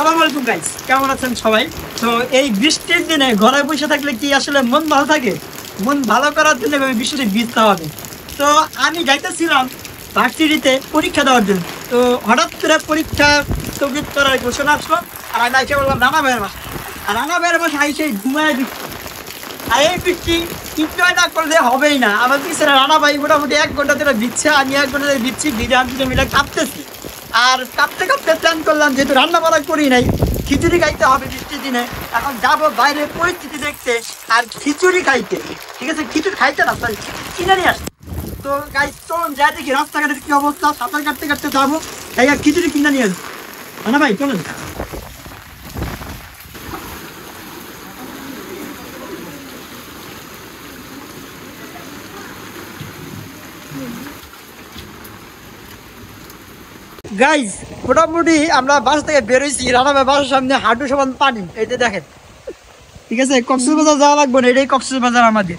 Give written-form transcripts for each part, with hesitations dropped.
আসসালামু আলাইকুম গাইস, কেমন আছেন সবাই? তো এই বৃষ্টির দিনে ঘরে বসে থাকলে কি আসলে মন ভালো থাকে? মন ভালো করার জন্য আমি বৃষ্টিতে ভিজতে হবে। তো আমি যাইতেছিলাম ভার্সিটিতে পরীক্ষা দেওয়ার জন্য। তো হঠাৎ করে পরীক্ষা স্থগিত করার ঘোষণা আসলো। আর আমি এসে বললাম রানা ভাইয়ের বাসা। আর রানা ভাইয়ের বাসা আইসে ঘুমায় বৃষ্টি। আর এই বৃষ্টি এনজয় না করলে হবেই না। আমার পিছনে রানা ভাই মোটামুটি 1 ঘন্টা ধরে ভিজছে, আমি 1 ঘন্টা ধরে ভিজছি, ভিজে আমি মিলে কাঁপতেছি। আর কাঁপতে কাঁপতে প্ল্যান করলাম, যেহেতু রান্না বান্না করি নাই, খিচুড়ি খাইতে হবে বৃষ্টির দিনে। এখন যাবো বাইরে পরিস্থিতি দেখতে আর খিচুড়ি খাইতে। ঠিক আছে, খিচুড়ি খাইতে না, সরি কিনে নিয়ে আসতে। তো গাইস চলুন যাই দেখি রাস্তাঘাটের কি অবস্থা। সাঁতার কাটতে কাটতে যাবো, তাই আর খিচুড়ি কিনে নিয়ে আসবো। রানা ভাই চলুন। গাইজ মোটামুটি আমরা বাস থেকে বেরোইছি, রানা ভাই বাসার সামনে হাঁটু সমান পানি, এই যে দেখেন। ঠিক আছে, কক্সবাজার যাওয়া লাগবে না, এটাই কক্সবাজার আমাদের।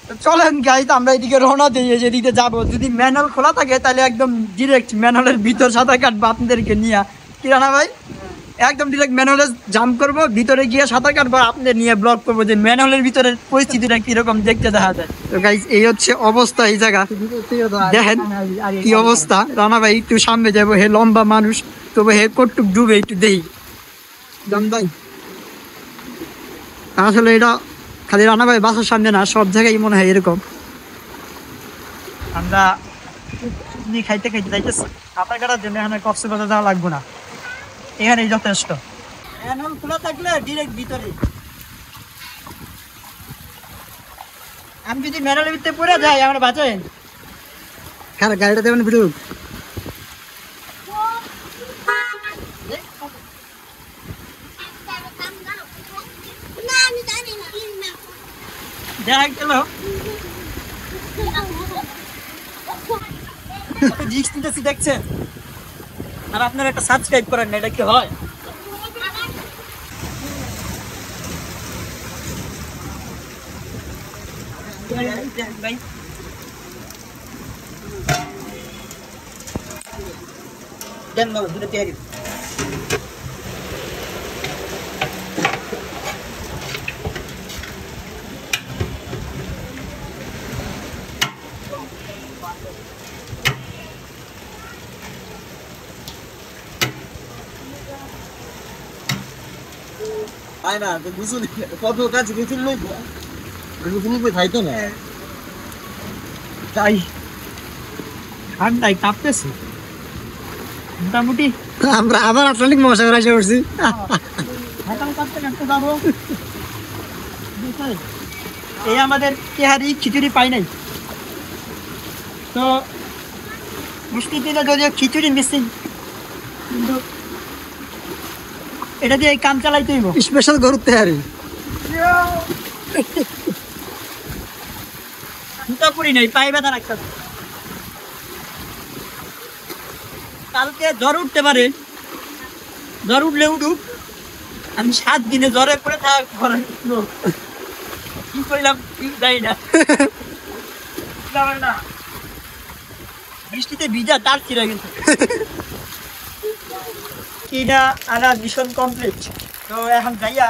তো চলেন গাইজ আমরা এদিকে রওনা দিই, যেদিকে যাবো। যদি ম্যানহোল খোলা থাকে তাহলে একদম ডিরেক্ট ম্যানহোলের ভিতর সাঁতার কাটবো আপনাদেরকে নিয়ে। কি রানা ভাই, একদম ডিরেক্ট ম্যানহোলে জাম্প করবো, ভিতরে গিয়ে সাঁতার কাটবো, আপনাদের নিয়ে ব্লগ করবো যে ম্যানহোলের ভিতরের পরিস্থিতিটা কিরকম দেখতে দেখা যায়। তো গাইজ এই হচ্ছে অবস্থা এই জায়গা, দেখেন কি অবস্থা। রানা ভাই একটু সামনে যাবো, হে লম্বা মানুষ, তবে হে কটুক ডুবে একটু দেই ভাই। আসলে এটা খালি রানা ভাই বাসার সামনে না, সব জায়গায় মনে হয় এরকম। আমরা খাইতে খাইতে যাইতেছি সাঁতার কাটার জন্য। এখানে কক্সবাজার যাওয়া লাগবো না, এখানেই যথেষ্ট। ম্যানহোল খোলা থাকলে ডিরেক্ট ভিতরে। আমি যদি ম্যানহোলের ভিতরে পড়ে যাই আমার বাঁচেন। হ্যাঁ গাড়িটা দেবেন ভিডিও। দেখা গেল দেখছেন, আর আপনারা একটা সাবস্ক্রাইব করেন না, এটা কি হয়? দেন না দুটো তৈরি। আয় না তো গুছুল কত কাছে গুছুল লই গুছুল কই খাইতো না তাই ঠান্ডায় কাঁপতেছে মোটামুটি। আমরা আবার আটলান্টিক মহাসাগর এসে পড়ছি। কাঁপতে কাঁপতে যাবো। এই আমাদের তেহারি খিচুড়ি পাই নাই, তো বৃষ্টির দিনে যদিও খিচুড়ি মিসিং, কিন্তু এটা দিয়ে এই কাম চালাইতে হইব। স্পেশাল গরুর তেহারি জুতা পরি নাই, পায়ে ব্যথা রাখতে। কালকে জ্বর উঠতে পারে, জ্বর উঠলে উঠুক, আমি 7 দিনে জ্বরে পড়ে থাকা কি করলাম জানি না। বৃষ্টিতে ভিজা তার ছিঁড়ে গেছে। কিনা আনা মিশন কমপ্লিট। তো এখন যাইয়া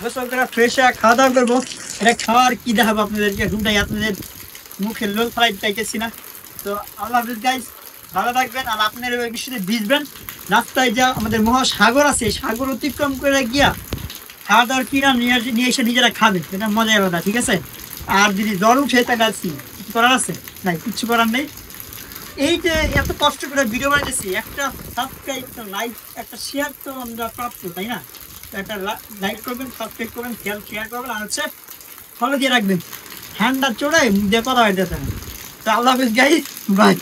গোসল করে ফ্রেশ হয়ে খাওয়া দাওয়া করবো। এটা খাওয়ার কি দেখাবো আপনাদেরকে, ঢুকটাই আপনাদের মুখের লোল ফ্রাইড চাইতেছি না। তো আল্লাহ হাফিজ গাইজ, ভালো থাকবেন। আর আপনার ওই বৃষ্টিতে ভিজবেন। রাস্তায় যা আমাদের মহাসাগর আছে, সাগর অতিক্রম করে গিয়া খাওয়া দাওয়ার কিনা নিয়ে এসে নিজেরা খাবেন, এটা মজার কথা। ঠিক আছে, আর যদি জ্বর উঠে তাহলে কিছু করার আছে নাই, কিচ্ছু করার নেই। এই যে এত কষ্ট করে ভিডিও বানাইতেছি, একটা সাবস্ক্রাইব, একটা লাইক, একটা শেয়ার তো আমরা প্রাপ্ত, তাই না? একটা লাইক করবেন, সাবস্ক্রাইব করবেন, শেয়ার করবেন, আর হচ্ছে ফলো দিয়ে রাখবেন। ঠান্ডা চড়াই মুখ দিয়ে কথা হইতেছে না। তো আল্লাহ হাফিজ গাইস, বাই।